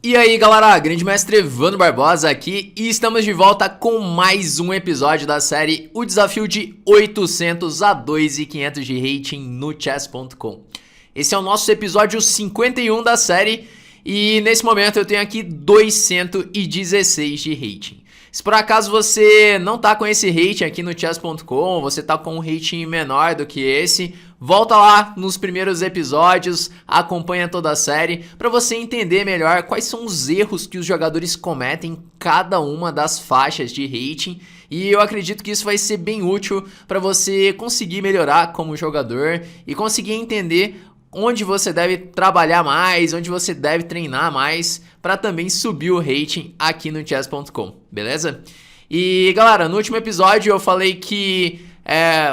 E aí galera, Grande Mestre Evandro Barbosa aqui e estamos de volta com mais um episódio da série O Desafio de 800 a 2.500 de rating no chess.com. Esse é o nosso episódio 51 da série e nesse momento eu tenho aqui 216 de rating. Se por acaso você não tá com esse rating aqui no chess.com, você tá com um rating menor do que esse, volta lá nos primeiros episódios, acompanha toda a série para você entender melhor quais são os erros que os jogadores cometem em cada uma das faixas de rating. E eu acredito que isso vai ser bem útil para você conseguir melhorar como jogador e conseguir entender onde você deve trabalhar mais, onde você deve treinar mais para também subir o rating aqui no chess.com, beleza? E galera, no último episódio eu falei que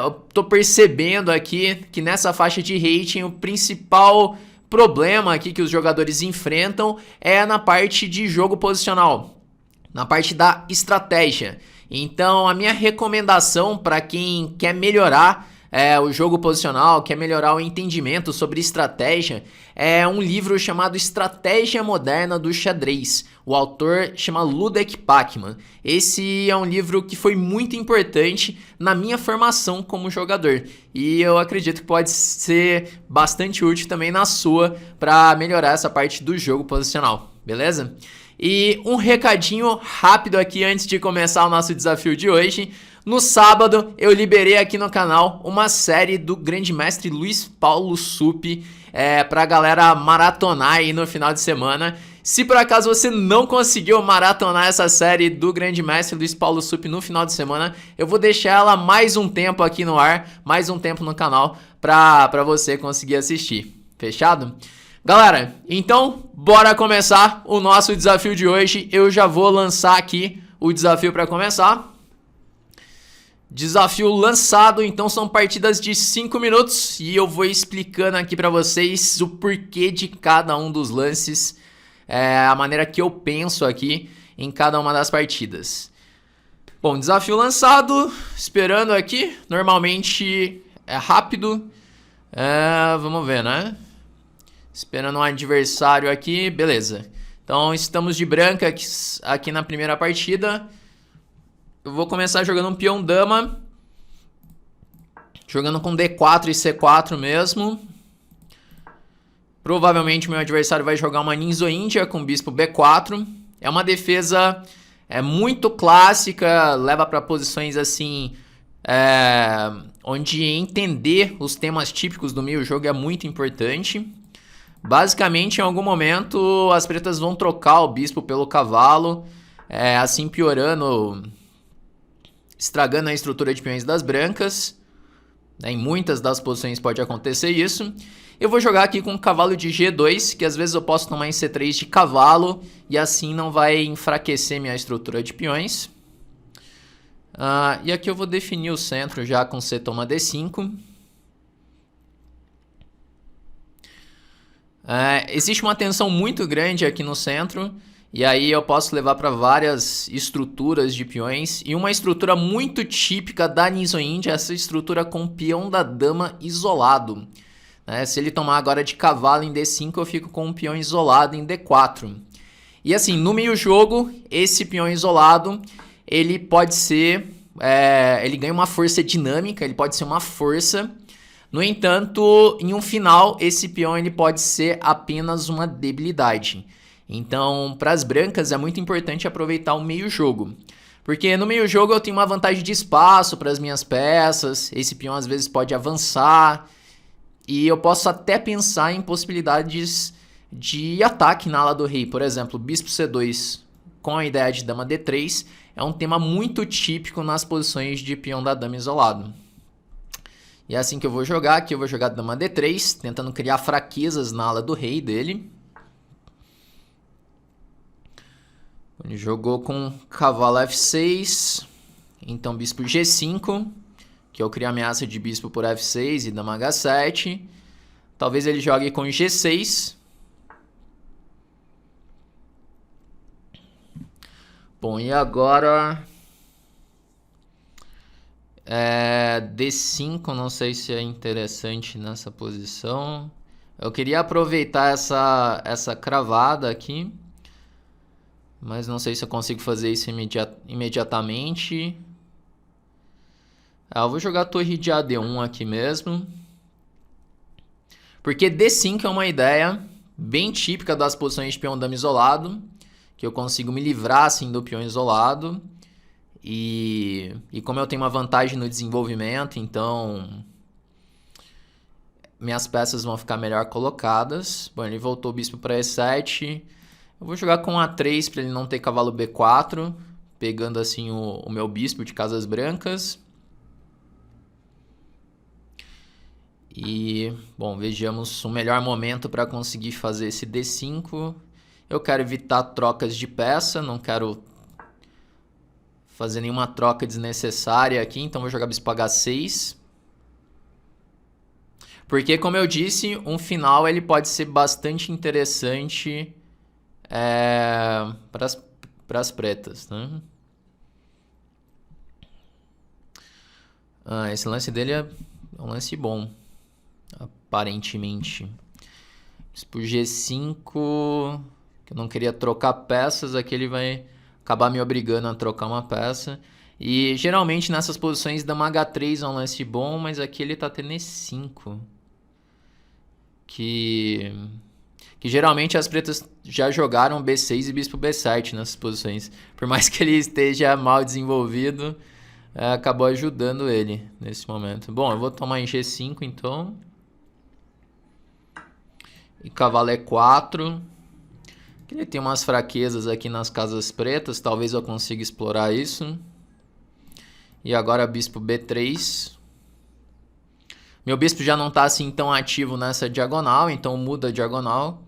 eu tô percebendo aqui que nessa faixa de rating o principal problema aqui que os jogadores enfrentam é na parte de jogo posicional, na parte da estratégia. Então a minha recomendação para quem quer melhorar o jogo posicional, quer melhorar o entendimento sobre estratégia, é um livro chamado Estratégia Moderna do Xadrez. O autor chama Ludek Pachmann. Esse é um livro que foi muito importante na minha formação como jogador. E eu acredito que pode ser bastante útil também na sua para melhorar essa parte do jogo posicional, beleza? E um recadinho rápido aqui antes de começar o nosso desafio de hoje. No sábado eu liberei aqui no canal uma série do grande mestre Luiz Paulo Supi pra galera maratonar aí no final de semana. Se por acaso você não conseguiu maratonar essa série do grande mestre Luiz Paulo Supi no final de semana, eu vou deixar ela mais um tempo aqui no ar, mais um tempo no canal pra você conseguir assistir. Fechado? Galera, então bora começar o nosso desafio de hoje. Eu já vou lançar aqui o desafio para começar. Desafio lançado, então são partidas de 5 minutos e eu vou explicando aqui para vocês o porquê de cada um dos lances, a maneira que eu penso aqui em cada uma das partidas. Bom, desafio lançado, esperando aqui, normalmente é rápido, vamos ver, né? Esperando um adversário aqui, beleza. Então estamos de branca aqui na primeira partida. Eu vou começar jogando um peão dama. Jogando com D4 e C4 mesmo. Provavelmente meu adversário vai jogar uma Ninzo Índia com bispo B4. É uma defesa muito clássica, leva para posições assim, onde entender os temas típicos do meio jogo é muito importante. Basicamente, em algum momento, as pretas vão trocar o bispo pelo cavalo, assim piorando, estragando a estrutura de peões das brancas. Em muitas das posições pode acontecer isso. Eu vou jogar aqui com o cavalo de G2, que às vezes eu posso tomar em C3 de cavalo, e assim não vai enfraquecer minha estrutura de peões. E aqui eu vou definir o centro já com C toma D5. Existe uma tensão muito grande aqui no centro, e aí eu posso levar para várias estruturas de peões. E uma estrutura muito típica da Ninzo Índia é essa estrutura com o peão da dama isolado. Se ele tomar agora de cavalo em D5, eu fico com um peão isolado em D4. E assim, no meio jogo, esse peão isolado, ele pode ser... ele ganha uma força dinâmica, ele pode ser uma força. No entanto, em um final, esse peão ele pode ser apenas uma debilidade. Então, para as brancas é muito importante aproveitar o meio jogo. Porque no meio jogo eu tenho uma vantagem de espaço para as minhas peças. Esse peão às vezes pode avançar. E eu posso até pensar em possibilidades de ataque na ala do rei. Por exemplo, bispo C2 com a ideia de dama D3 é um tema muito típico nas posições de peão da dama isolado. E é assim que eu vou jogar. Aqui eu vou jogar dama D3, tentando criar fraquezas na ala do rei dele. Ele jogou com cavalo F6, então bispo G5, que eu crio ameaça de bispo por F6 e dama H7. Talvez ele jogue com G6. Bom, e agora... D5, não sei se é interessante nessa posição. Eu queria aproveitar essa cravada aqui Mas não sei se eu consigo fazer isso imediatamente. Eu vou jogar a torre de AD1 aqui mesmo. Porque D5 é uma ideia bem típica das posições de peão dama isolado. Que eu consigo me livrar assim do peão isolado. E como eu tenho uma vantagem no desenvolvimento, então minhas peças vão ficar melhor colocadas. Bom, ele voltou o bispo para E7. Eu vou jogar com A3 para ele não ter cavalo B4, pegando assim o meu bispo de casas brancas. E, bom, vejamos o melhor momento para conseguir fazer esse D5. Eu quero evitar trocas de peça, não quero fazer nenhuma troca desnecessária aqui, então vou jogar bispo H6. Porque, como eu disse, um final ele pode ser bastante interessante para as pretas, né? Esse lance dele é um lance bom, aparentemente. Bispo G5, que eu não queria trocar peças, aqui ele vai acabar me obrigando a trocar uma peça. E geralmente nessas posições dama H3 é um lance bom, mas aqui ele tá tendo E5. Que geralmente as pretas já jogaram B6 e bispo B7 nessas posições. Por mais que ele esteja mal desenvolvido, acabou ajudando ele nesse momento. Bom, eu vou tomar em G5 então. E cavalo E4. Ele tem umas fraquezas aqui nas casas pretas, talvez eu consiga explorar isso. E agora bispo B3. Meu bispo já não está assim tão ativo nessa diagonal, então muda a diagonal.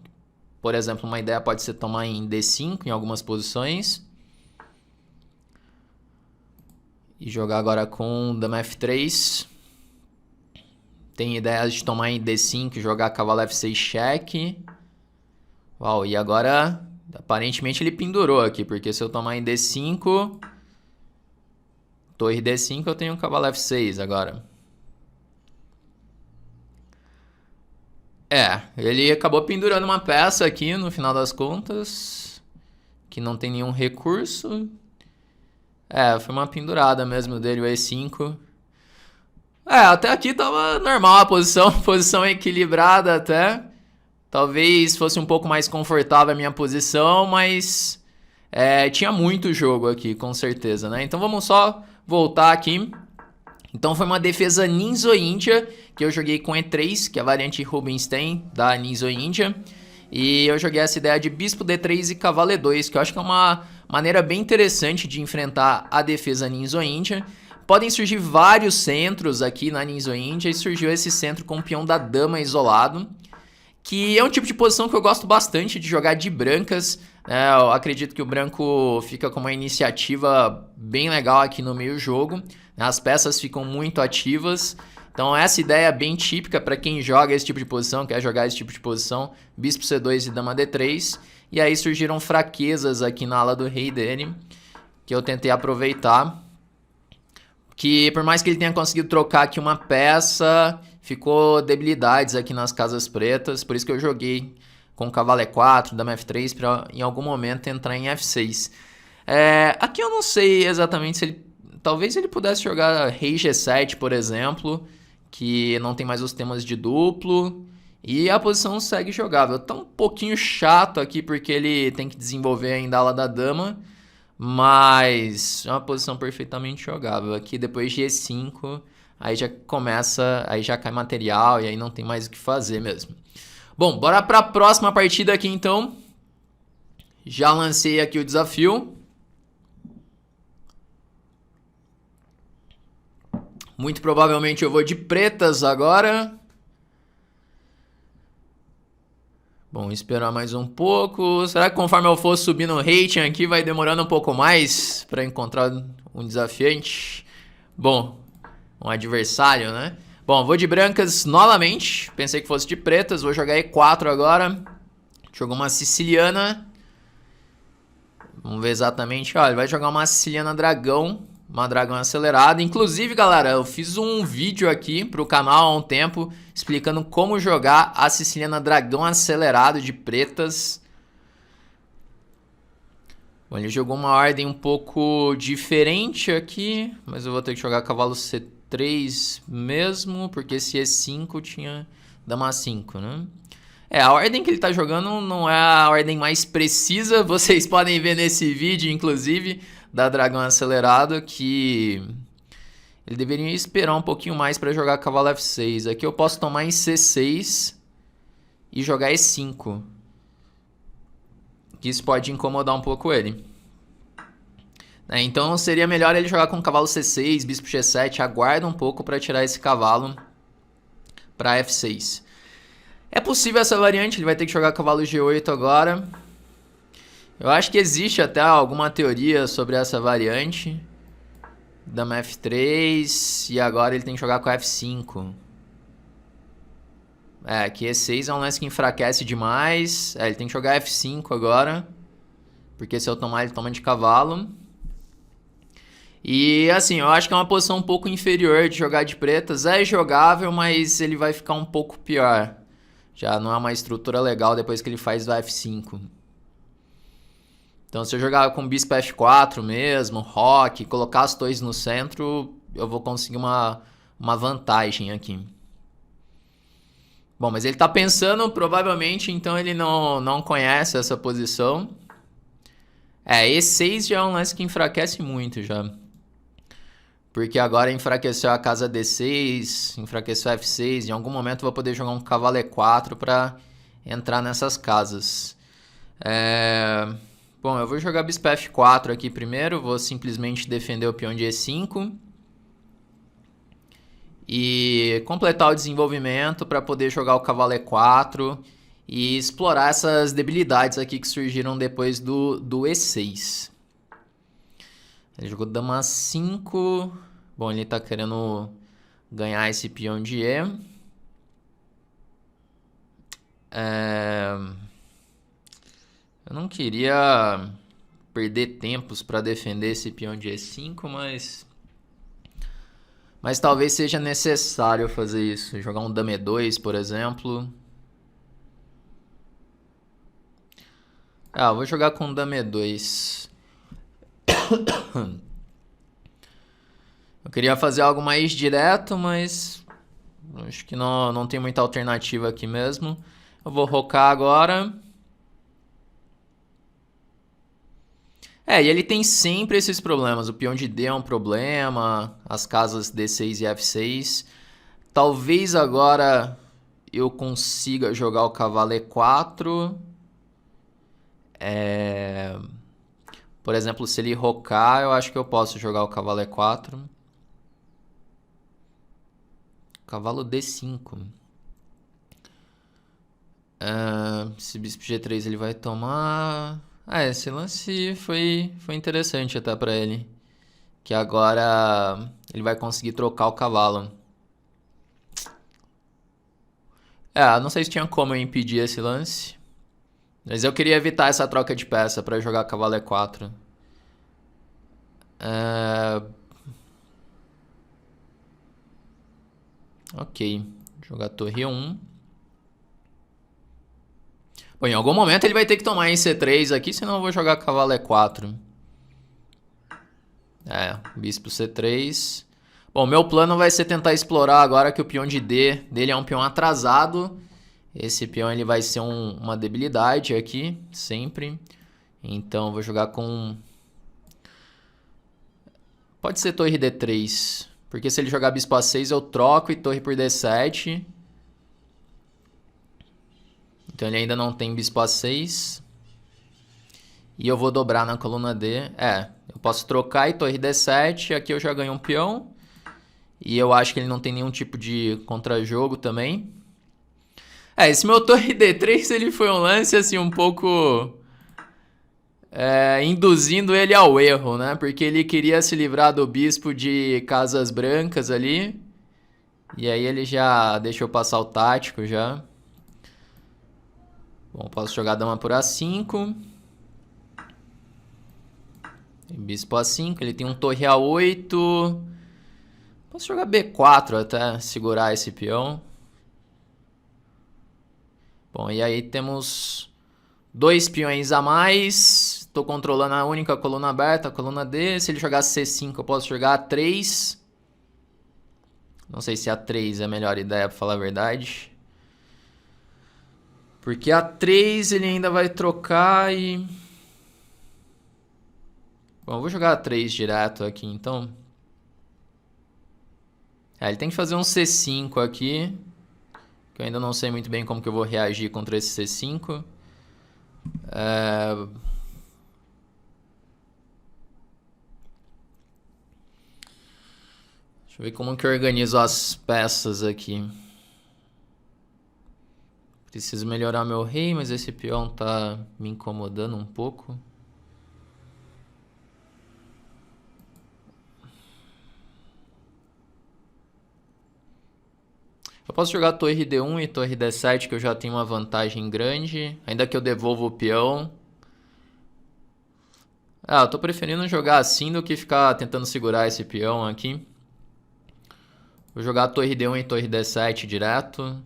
Por exemplo, uma ideia pode ser tomar em D5 em algumas posições. E jogar agora com dama F3. Tem ideias de tomar em D5 e jogar cavalo F6 cheque. Uau, e agora aparentemente ele pendurou aqui, porque se eu tomar em D5, torre D5, eu tenho um cavalo F6 agora. Ele acabou pendurando uma peça aqui no final das contas, que não tem nenhum recurso. Foi uma pendurada mesmo dele, o E5. Até aqui tava normal a posição equilibrada até. Talvez fosse um pouco mais confortável a minha posição, mas tinha muito jogo aqui, com certeza, né? Então vamos só voltar aqui. Então foi uma defesa Ninja que eu joguei com E3, que é a variante Rubinstein da Ninja. E eu joguei essa ideia de bispo D3 e cavalo E2, que eu acho que é uma maneira bem interessante de enfrentar a defesa Ninja. Podem surgir vários centros aqui na Ninja e surgiu esse centro com o peão da dama isolado, que é um tipo de posição que eu gosto bastante de jogar de brancas. Eu acredito que o branco fica com uma iniciativa bem legal aqui no meio jogo. As peças ficam muito ativas. Então essa ideia é bem típica para quem joga esse tipo de posição, quer jogar esse tipo de posição. Bispo C2 e dama D3. E aí surgiram fraquezas aqui na ala do rei dele, que eu tentei aproveitar. Que por mais que ele tenha conseguido trocar aqui uma peça, ficou debilidades aqui nas casas pretas. Por isso que eu joguei com cavalo E4, dama F3, para em algum momento entrar em F6. Aqui eu não sei exatamente se ele... Talvez ele pudesse jogar rei G7, por exemplo, que não tem mais os temas de duplo. E a posição segue jogável. Tá um pouquinho chato aqui, porque ele tem que desenvolver ainda a ala da dama. Mas é uma posição perfeitamente jogável. Aqui depois de E5, aí já começa, aí já cai material e aí não tem mais o que fazer mesmo. Bom, bora para a próxima partida aqui então. Já lancei aqui o desafio. Muito provavelmente eu vou de pretas agora. Bom, esperar mais um pouco. Será que conforme eu for subindo o rating aqui vai demorando um pouco mais para encontrar um desafiante? Bom, um adversário, né? Bom, vou de brancas novamente. Pensei que fosse de pretas. Vou jogar E4 agora. Jogou uma siciliana. Vamos ver exatamente. Olha, ele vai jogar uma siciliana dragão. Uma dragão acelerada. Inclusive, galera, eu fiz um vídeo aqui pro canal há um tempo explicando como jogar a siciliana dragão acelerado de pretas. Bom, ele jogou uma ordem um pouco diferente aqui, mas eu vou ter que jogar cavalo C3 mesmo, porque esse E5 tinha dama 5, né? A ordem que ele tá jogando não é a ordem mais precisa. Vocês podem ver nesse vídeo, inclusive, da Dragão Acelerado, que ele deveria esperar um pouquinho mais para jogar cavalo F6. Aqui eu posso tomar em C6 e jogar E5. Que isso pode incomodar um pouco ele. Então seria melhor ele jogar com cavalo C6, bispo G7, aguarda um pouco para tirar esse cavalo para F6. É possível essa variante, ele vai ter que jogar cavalo G8 agora. Eu acho que existe até alguma teoria sobre essa variante. Dama F3 e agora ele tem que jogar com F5. Aqui E6 é um lance que enfraquece demais. Ele tem que jogar F5 agora. Porque se eu tomar, ele toma de cavalo. E assim, eu acho que é uma posição um pouco inferior de jogar de pretas. É jogável, mas ele vai ficar um pouco pior. Já não é uma estrutura legal depois que ele faz o F5. Então se eu jogar com bispo F4 mesmo, roque, colocar as torres no centro, eu vou conseguir uma vantagem aqui. Bom, mas ele tá pensando, provavelmente, então ele não conhece essa posição. E6 já é um lance que enfraquece muito já. Porque agora enfraqueceu a casa D6, enfraqueceu a F6. Em algum momento eu vou poder jogar um cavalo E4 para entrar nessas casas. Bom, eu vou jogar bispo F4 aqui primeiro. Vou simplesmente defender o peão de E5. E completar o desenvolvimento para poder jogar o cavalo E4 e explorar essas debilidades aqui que surgiram depois do E6. Ele jogou dama 5. Bom, ele tá querendo ganhar esse peão de E. Eu não queria perder tempos para defender esse peão de E5, mas talvez seja necessário fazer isso. Jogar um dama E2, por exemplo. Eu vou jogar com dama E2. Eu queria fazer algo mais direto, mas acho que não tem muita alternativa aqui mesmo. Eu vou rocar agora. E ele tem sempre esses problemas. O peão de D é um problema, as casas D6 e F6. Talvez agora eu consiga jogar o cavalo E4. Por exemplo, se ele rocar, eu acho que eu posso jogar o cavalo E4. Cavalo D5. Esse bispo G3 ele vai tomar... esse lance foi interessante até pra ele. Que agora ele vai conseguir trocar o cavalo. Não sei se tinha como eu impedir esse lance. Mas eu queria evitar essa troca de peça pra jogar cavalo E4. Ok. Jogar torre E1. Bom, em algum momento ele vai ter que tomar em C3 aqui, senão eu vou jogar cavalo E4. Bispo C3. Bom, meu plano vai ser tentar explorar agora que o peão de D dele é um peão atrasado. Esse peão ele vai ser uma debilidade aqui, sempre. Então vou jogar com... Pode ser torre D3. Porque se ele jogar bispo A6 eu troco e torre por D7. Então ele ainda não tem bispo A6. E eu vou dobrar na coluna D. Eu posso trocar e torre D7. Aqui eu já ganho um peão. E eu acho que ele não tem nenhum tipo de contra-jogo também. Esse meu torre D3 ele foi um lance assim um pouco... induzindo ele ao erro, né? Porque ele queria se livrar do bispo de casas brancas ali. E aí ele já deixou passar o tático já. Bom, posso jogar dama por A5. Bispo A5, ele tem um torre A8. Posso jogar B4 até segurar esse peão. Bom, e aí temos 2 peões a mais. Estou controlando a única coluna aberta, a coluna D. Se ele jogar C5, eu posso jogar A3. Não sei se A3 é a melhor ideia, pra falar a verdade. Porque A3 ele ainda vai trocar e... Bom, eu vou jogar A3 direto aqui, então. Ele tem que fazer um C5 aqui. Que eu ainda não sei muito bem como que eu vou reagir contra esse C5. Deixa eu ver como que eu organizo as peças aqui. Preciso melhorar meu rei, mas esse peão tá me incomodando um pouco. Eu posso jogar torre D1 e torre D7, que eu já tenho uma vantagem grande. Ainda que eu devolva o peão. Eu tô preferindo jogar assim do que ficar tentando segurar esse peão aqui. Vou jogar torre D1 e torre D7 direto.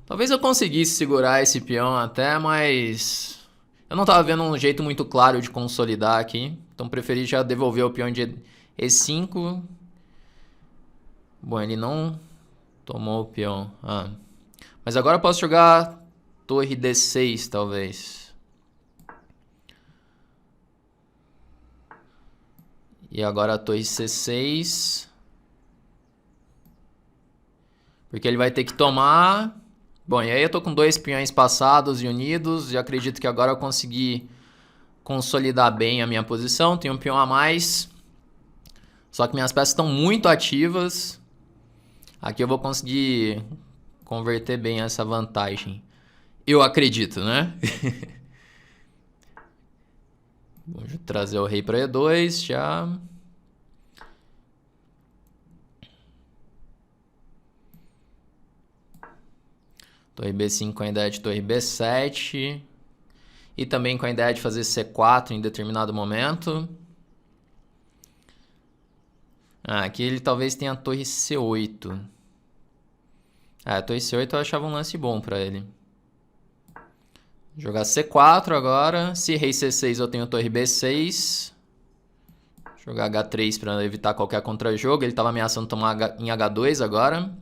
Talvez eu conseguisse segurar esse peão até, mas... eu não tava vendo um jeito muito claro de consolidar aqui. Então preferi já devolver o peão de E5. Bom, ele não tomou o peão. Mas agora eu posso jogar torre D6, talvez. E agora a torre C6. Porque ele vai ter que tomar... Bom, e aí eu tô com 2 peões passados e unidos. E acredito que agora eu consegui consolidar bem a minha posição. Tenho um peão a mais. Só que minhas peças estão muito ativas. Aqui eu vou conseguir converter bem essa vantagem. Eu acredito, né? Vou trazer o rei para E2 já. Torre B5 com a ideia de torre B7. E também com a ideia de fazer C4 em determinado momento. Aqui ele talvez tenha a torre C8. A torre C8 eu achava um lance bom pra ele. Jogar C4 agora. Se rei C6 eu tenho torre B6. Jogar H3 para evitar qualquer contra-jogo. Ele estava ameaçando tomar em H2 agora.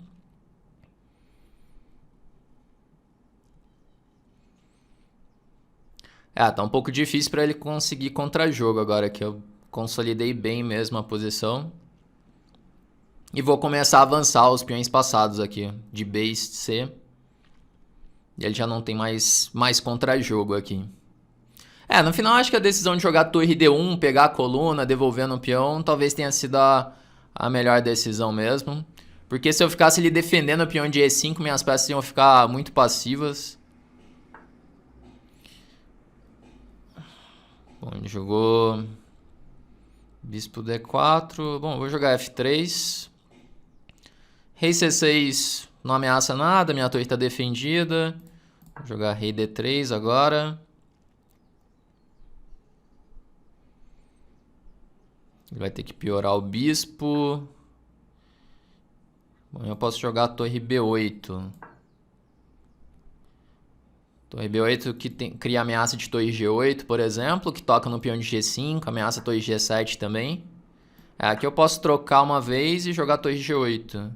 Tá um pouco difícil para ele conseguir contra-jogo agora que eu consolidei bem mesmo a posição. E vou começar a avançar os peões passados aqui, de B e C. E ele já não tem mais contra-jogo aqui. No final acho que a decisão de jogar torre D1, pegar a coluna, devolvendo o peão, talvez tenha sido a melhor decisão mesmo. Porque se eu ficasse ali defendendo o peão de E5, minhas peças iam ficar muito passivas. Bom, ele jogou bispo D4. Bom, vou jogar F3. Rei C6 não ameaça nada, minha torre está defendida. Vou jogar rei D3 agora. Ele vai ter que piorar o bispo. Bom, eu posso jogar a torre B8. Torre B8 que cria ameaça de torre G8, por exemplo, que toca no peão de G5, ameaça a torre G7 também. Aqui eu posso trocar uma vez e jogar a torre G8.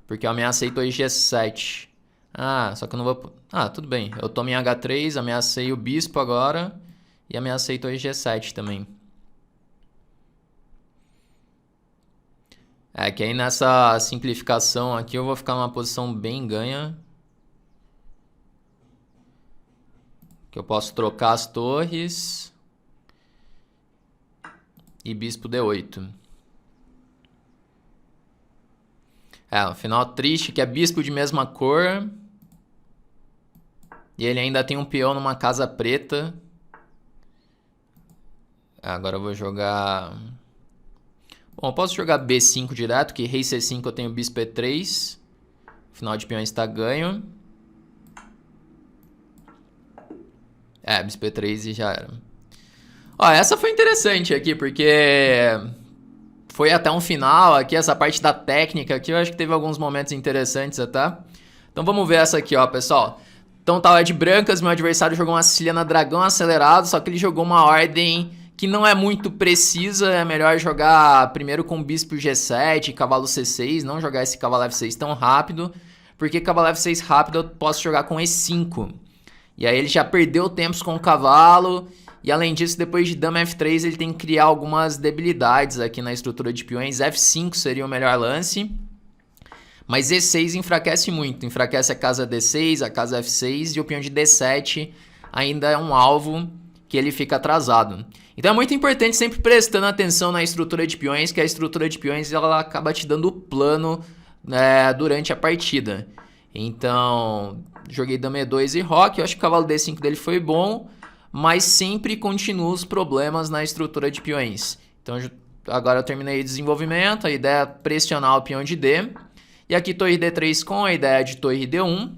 Porque eu ameacei torre G7. Só que eu não vou... tudo bem. Eu tomo em H3, ameacei o bispo agora. E ameacei torre G7 também. Que aí nessa simplificação aqui eu vou ficar numa posição bem ganha. Que eu posso trocar as torres. E bispo D8. Um final triste que é bispo de mesma cor. E ele ainda tem um peão numa casa preta. Agora eu vou jogar... Bom, eu posso jogar B5 direto, que rei C5 eu tenho bispo E3. O final de peões está ganho. Bispo E3 e já era. Essa foi interessante aqui, porque... foi até um final aqui, essa parte da técnica aqui, eu acho que teve alguns momentos interessantes até. Então vamos ver essa aqui, ó, pessoal. Então tava de brancas, meu adversário jogou uma Siciliana Dragão acelerado, só que ele jogou uma ordem que não é muito precisa, é melhor jogar primeiro com Bispo G7 e Cavalo C6, não jogar esse Cavalo F6 tão rápido, porque Cavalo F6 rápido eu posso jogar com E5. E aí ele já perdeu tempos com o cavalo, e além disso, depois de Dama F3 ele tem que criar algumas debilidades aqui na estrutura de peões. F5 seria o melhor lance, mas E6 enfraquece muito, enfraquece a casa D6, a casa F6 e o peão de D7 ainda é um alvo que ele fica atrasado. Então é muito importante sempre prestando atenção na estrutura de peões, que a estrutura de peões ela acaba te dando plano durante a partida. Então, joguei Dama E2 e Roque, eu acho que o cavalo D5 dele foi bom, mas sempre continua os problemas na estrutura de peões. Então agora eu terminei o desenvolvimento, a ideia é pressionar o peão de D. E aqui torre D3 com a ideia de torre D1.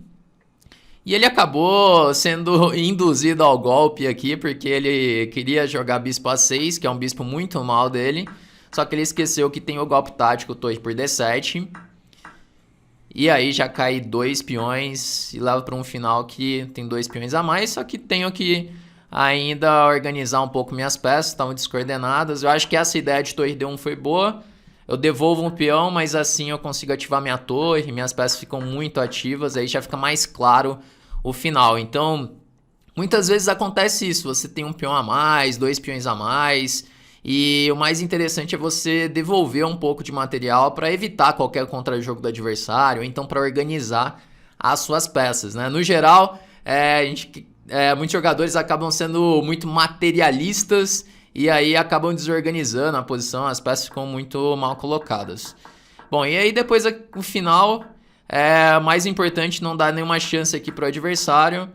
E ele acabou sendo induzido ao golpe aqui, porque ele queria jogar bispo A6, que é um bispo muito mal dele. Só que ele esqueceu que tem o golpe tático torre por D7. E aí já cai 2 peões e leva para um final que tem 2 peões a mais. Só que tenho que ainda organizar um pouco minhas peças, estavam descoordenadas. Eu acho que essa ideia de torre D1 foi boa. Eu devolvo um peão, mas assim eu consigo ativar minha torre, minhas peças ficam muito ativas, aí já fica mais claro o final. Então, muitas vezes acontece isso, você tem um peão a mais, 2 peões a mais, e o mais interessante é você devolver um pouco de material para evitar qualquer contra-jogo do adversário, ou então para organizar as suas peças, né? No geral, muitos jogadores acabam sendo muito materialistas, e aí acabam desorganizando a posição, as peças ficam muito mal colocadas. Bom, e aí depois o final, mais importante, não dá nenhuma chance aqui para o adversário.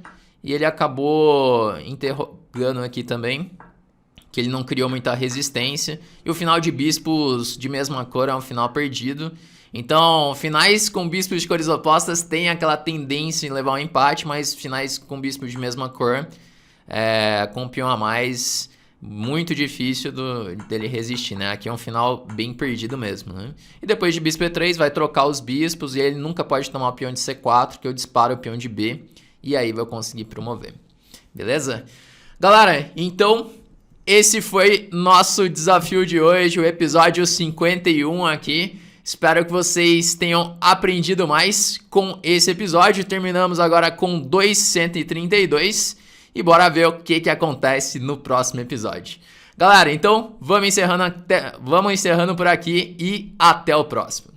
E ele acabou interrogando aqui também, que ele não criou muita resistência. E o final de bispos de mesma cor é um final perdido. Então, finais com bispos de cores opostas tem aquela tendência em levar um empate, mas finais com bispos de mesma cor, com um peão a mais, muito difícil dele resistir, né? Aqui é um final bem perdido mesmo, né? E depois de bispo E3 vai trocar os bispos e ele nunca pode tomar o peão de C4, que eu disparo o peão de B e aí vai conseguir promover. Beleza? Galera, então esse foi nosso desafio de hoje, o episódio 51 aqui. Espero que vocês tenham aprendido mais com esse episódio. Terminamos agora com 232. E bora ver o que acontece no próximo episódio. Galera, então vamos encerrando por aqui e até o próximo.